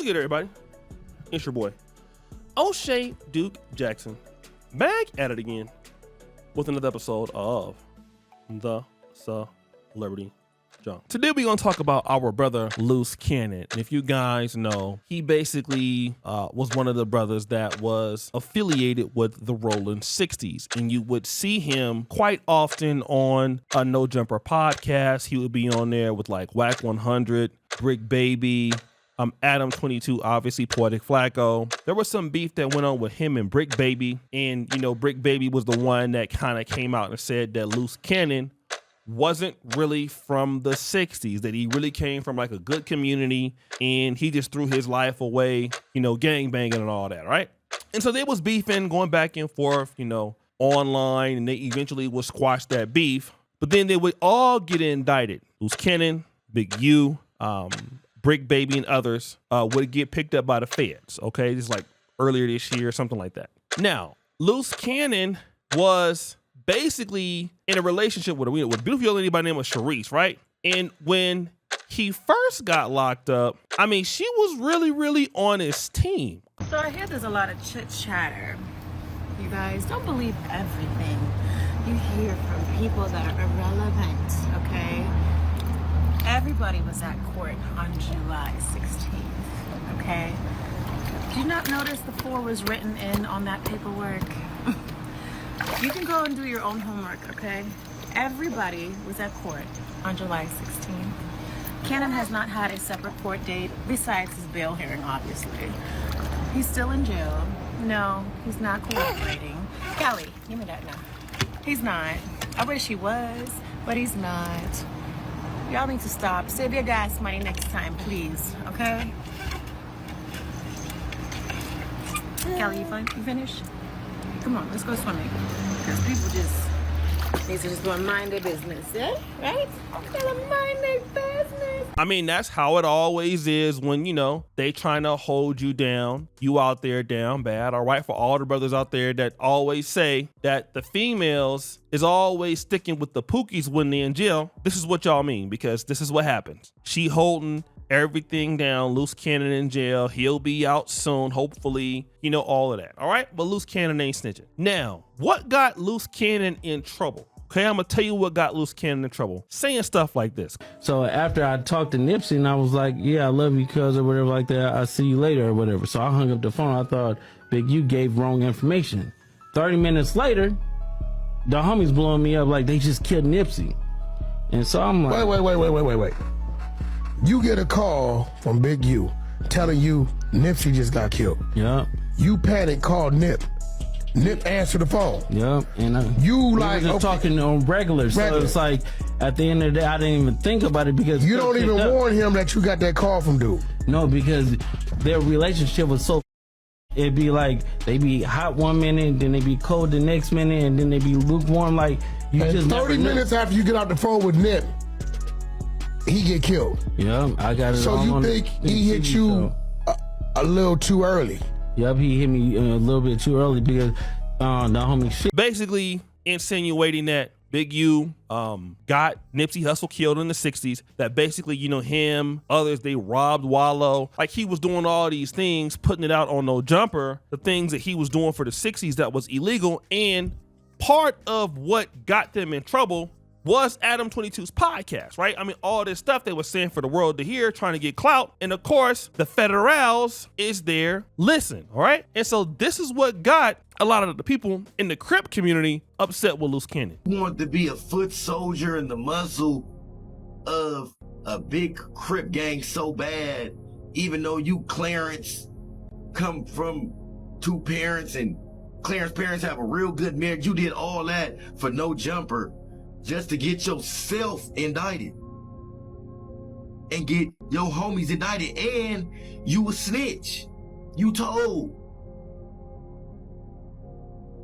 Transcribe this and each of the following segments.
What's good, everybody? It's your boy, O'Shea Duke Jackson, back at it again with another episode of The Celebrity Junk. Today we're going to talk about our brother Luce Cannon. And if you guys know, he basically was one of the brothers that was affiliated with the Rolling 60s. And you would see him quite often on a No Jumper podcast. He would be on there with like Whack 100, Brick Baby, Adam 22, obviously Poetic Flacco. There was some beef that went on with him and Brick Baby. And, you know, Brick Baby was the one that kind of came out and said that Luce Cannon wasn't really from the 60s, that he really came from like a good community and he just threw his life away, you know, gang banging and all that, right? And so they was beefing, going back and forth, you know, online, and they eventually would squash that beef. But then they would all get indicted. Luce Cannon, Big U, Brick Baby, and others would get picked up by the feds, okay? Just like earlier this year or something like that. Now, Luce Cannon was basically in a relationship with a beautiful young lady by the name of Sharice, right? And when he first got locked up, I mean, she was really on his team. So I hear there's a lot of chit chatter. You guys don't believe everything you hear from people that are irrelevant, okay? Everybody was at court on July 16th, okay? Did you not notice the 4 was written in on that paperwork? You can go and do your own homework, okay? Everybody was at court on July 16th. Cannon has not had a separate court date besides his bail hearing, obviously. He's still in jail. No, he's not cooperating. Callie, give me that now. He's not. I wish he was, but he's not. Y'all need to stop. Save your gas money next time, please, okay? Callie, you fine? You finished? Come on, let's go swimming. Because people need to just go and mind their business, yeah? Right? Gotta mind their business. I mean, that's how it always is when, you know, they trying to hold you down. You out there down bad, all right? For all the brothers out there that always say that the females is always sticking with the pookies when they're in jail, this is what y'all mean, because this is what happens. She holding everything down. Luce Cannon in jail. He'll be out soon, hopefully, you know, all of that. All right. But Luce Cannon ain't snitching. Now, what got Luce Cannon in trouble? Okay, I'm gonna tell you what got Luce Cannon in trouble. Saying stuff like this. So after I talked to Nipsey and I was like, yeah, I love you cuz or whatever like that, I'll see you later or whatever. So I hung up the phone. I thought Big U gave wrong information. 30 minutes later, the homies blowing me up like they just killed Nipsey. And so I'm like, Wait. You get a call from Big U telling you Nipsey just got killed. yeah. You panic, call Nip. Nip answer the phone. Yep, and You we like were just okay, talking on regular, so Regular. it's like at the end of the day, I didn't even think about it because you don't even picked up. warn him that you got that call from dude. No, because their relationship was so. It'd be like they be hot one minute, then they be cold the next minute, and then they be lukewarm. Like you And just 30 never knew. minutes after you get out the phone with Nip, he get killed. Yeah, I got it. So all you on think the he hit TV you show. a little too early? Yep, he hit me a little bit too early because the homie shit. Basically insinuating that Big U got Nipsey Hussle killed in the 60s, that basically, you know, him, others, they robbed Wallow. Like he was doing all these things, putting it out on No Jumper, the things that he was doing for the 60s that was illegal. And part of what got them in trouble was Adam 22's podcast, right? I mean, all this stuff they were saying for the world to hear, trying to get clout. And of course, the federals is there, listen, all right? And so this is what got a lot of the people in the Crip community upset with Luce Cannon. Want to be a foot soldier in the muzzle of a big Crip gang so bad, even though you, Clarence, come from 2 parents and Clarence's parents have a real good marriage. You did all that for No Jumper just to get yourself indicted and get your homies indicted, and you a snitch. You told.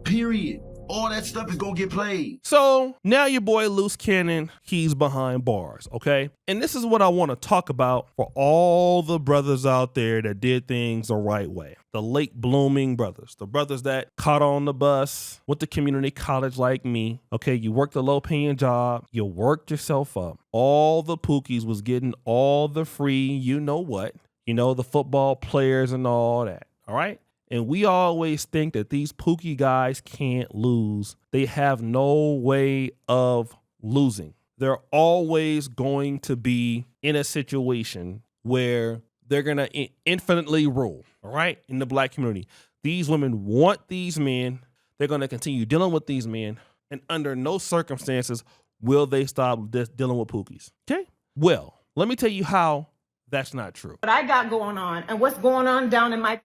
Period. All that stuff is gonna get played. So now your boy Luce Cannon, he's behind bars, okay? And this is what I want to talk about for all the brothers out there that did things the right way. The late blooming brothers, the brothers that caught on the bus, went to community college like me, okay? You worked a low paying job, you worked yourself up. All the pookies was getting all the free, you know what? you know, the football players and all that. All right. And we always think that these Pookie guys can't lose. They have no way of losing. They're always going to be in a situation where they're going to infinitely rule. All right. In the black community, these women want these men. They're going to continue dealing with these men. And under no circumstances will they stop dealing with Pookies. Okay. Well, let me tell you how that's not true. What I got going on and what's going on down in my...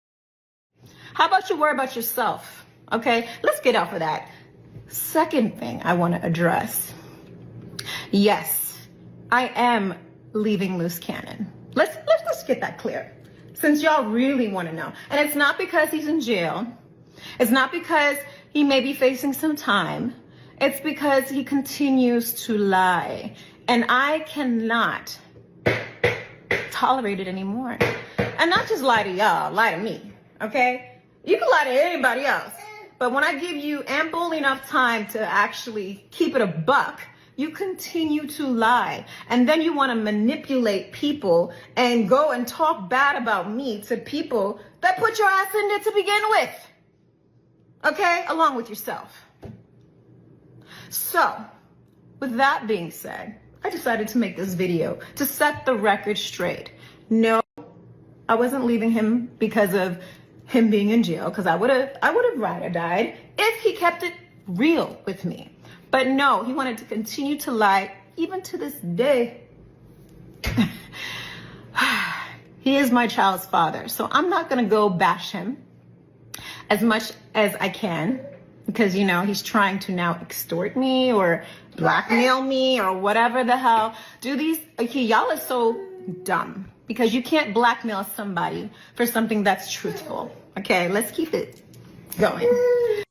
How about you worry about yourself? Okay, let's get off of that. Second thing I want to address. Yes, I am leaving Luce Cannon. Let's get that clear, since y'all really want to know. And it's not because he's in jail. It's not because he may be facing some time. It's because he continues to lie. And I cannot tolerate it anymore. And not just lie to y'all, lie to me, okay? You can lie to anybody else. But when I give you ample enough time to actually keep it a buck, you continue to lie. And then you want to manipulate people and go and talk bad about me to people that put your ass in there to begin with. Okay? Along with yourself. So, with that being said, I decided to make this video to set the record straight. No, I wasn't leaving him because of him being in jail, because I would have rather died if he kept it real with me. But no, he wanted to continue to lie even to this day. He is my child's father, so I'm not gonna go bash him as much as I can, because, you know, he's trying to now extort me or blackmail me or whatever the hell. Y'all are so dumb, because you can't blackmail somebody for something that's truthful. Okay, let's keep it going.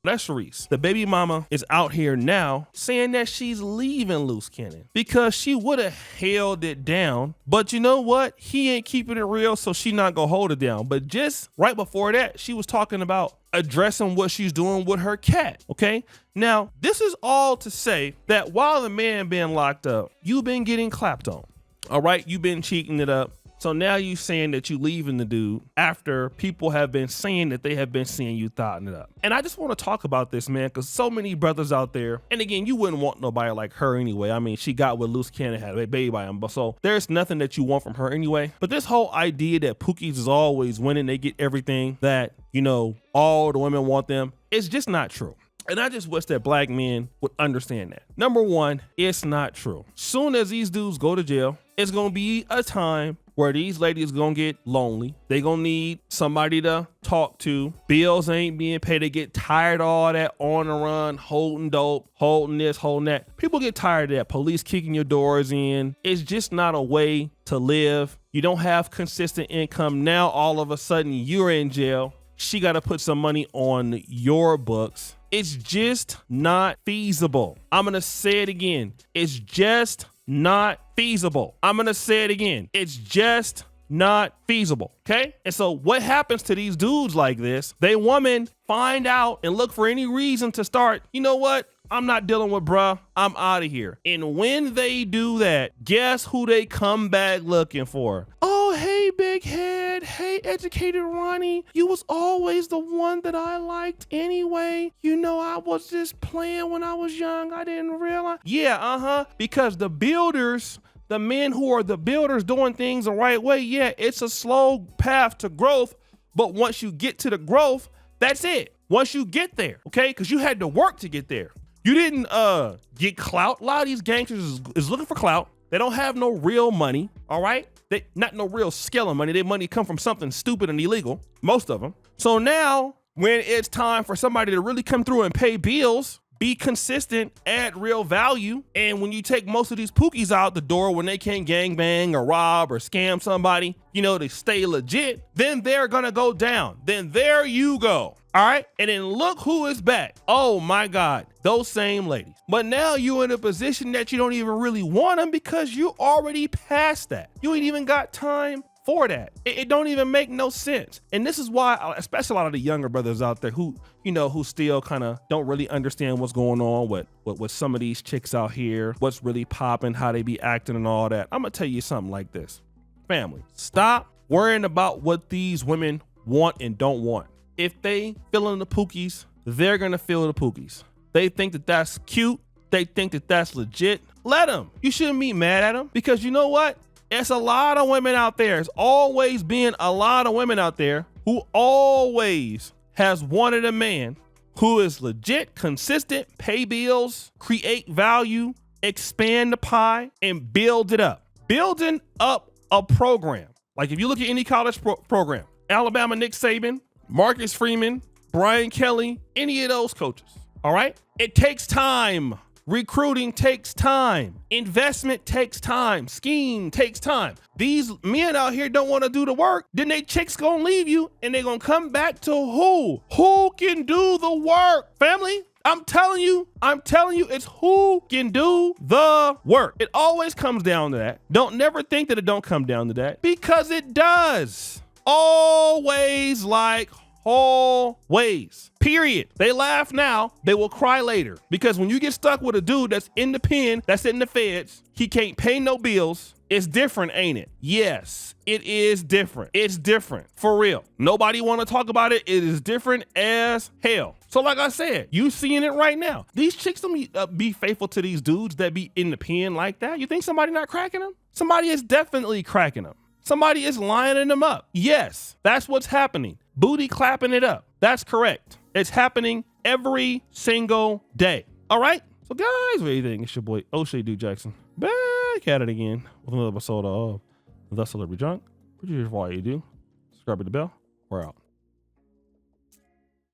That's Sharice. The baby mama is out here now saying that she's leaving Luce Cannon because she would have held it down. But you know what? He ain't keeping it real, so she not gonna hold it down. But just right before that, she was talking about addressing what she's doing with her cat. Okay. Now, this is all to say that while the man been locked up, you've been getting clapped on. All right. You've been cheating it up. So now you saying that you leaving the dude after people have been saying that they have been seeing you thotting it up. And I just want to talk about this, man, because so many brothers out there, and again, you wouldn't want nobody like her anyway. I mean, she got with Luce Cannon, had a baby by him, but so there's nothing that you want from her anyway. But this whole idea that Pookies is always winning, they get everything, that, you know, all the women want them, it's just not true. And I just wish that black men would understand that. Number one, it's not true. Soon as these dudes go to jail, it's going to be a time where these ladies going to get lonely. They going to need somebody to talk to. Bills ain't being paid. They get tired of all that on the run, holding dope, holding this, holding that. People get tired of that. Police kicking your doors in. It's just not a way to live. You don't have consistent income. Now, all of a sudden, you're in jail. She got to put some money on your books. It's just not feasible. I'm going to say it again. It's just not feasible. I'm going to say it again. It's just not feasible. Okay. And so what happens to these dudes like this? They women find out and look for any reason to start, you know what? I'm not dealing with bruh. I'm out of here. And when they do that, guess who they come back looking for? Oh, hey, big head. Hey, educated Ronnie. You was always the one that I liked anyway. You know, I was just playing when I was young. I didn't realize. Yeah, because the builders, the men who are the builders doing things the right way, yeah, it's a slow path to growth. But once you get to the growth, that's it. Once you get there, okay? Because you had to work to get there. You didn't get clout. A lot of these gangsters is looking for clout. They don't have no real money, all right? They not no real skill of money. Their money come from something stupid and illegal, most of them. So now when it's time for somebody to really come through and pay bills, be consistent, add real value, and when you take most of these Pookies out the door when they can't gangbang or rob or scam somebody, you know, they stay legit, then they're gonna go down. Then there you go. All right. And then look who is back. Oh my God, those same ladies. But now you're in a position that you don't even really want them because you already past that. You ain't even got time for that. It don't even make no sense. And this is why, especially a lot of the younger brothers out there who, you know, who still kind of don't really understand what's going on with some of these chicks out here, what's really popping, how they be acting and all that. I'm gonna tell you something like this. Family, stop worrying about what these women want and don't want. If they feeling the pookies, they're gonna feel the pookies. They think that that's cute. They think that that's legit. Let them. You shouldn't be mad at them, because you know what? It's a lot of women out there. It's always been a lot of women out there who always has wanted a man who is legit, consistent, pay bills, create value, expand the pie, and build it up. Building up a program. Like if you look at any college program, Alabama, Nick Saban, Marcus Freeman, Brian Kelly, any of those coaches, all right? It takes time. Recruiting takes time. Investment takes time. Scheme takes time. These men out here don't want to do the work. Then they chicks gonna leave you and they gonna come back to who? Who can do the work? Family, I'm telling you, it's who can do the work. It always comes down to that. Don't never think that it don't come down to that, because it does. Always, like always. Period. They laugh now, they will cry later. Because when you get stuck with a dude that's in the pen, that's in the feds, he can't pay no bills. It's different, ain't it? Yes, it is different. It's different, for real. Nobody want to talk about it. It is different as hell. So like I said, you seeing it right now. These chicks don't be faithful to these dudes that be in the pen like that. You think somebody not cracking them? Somebody is definitely cracking them. Somebody is lining them up. Yes, that's what's happening. Booty clapping it up. That's correct. It's happening every single day. All right? So guys, what do you think? It's your boy O'Shea Duke Jackson. Back at it again with another episode of The Celebrity Junk. Producer, why you do. Subscribe to the bell. We're out.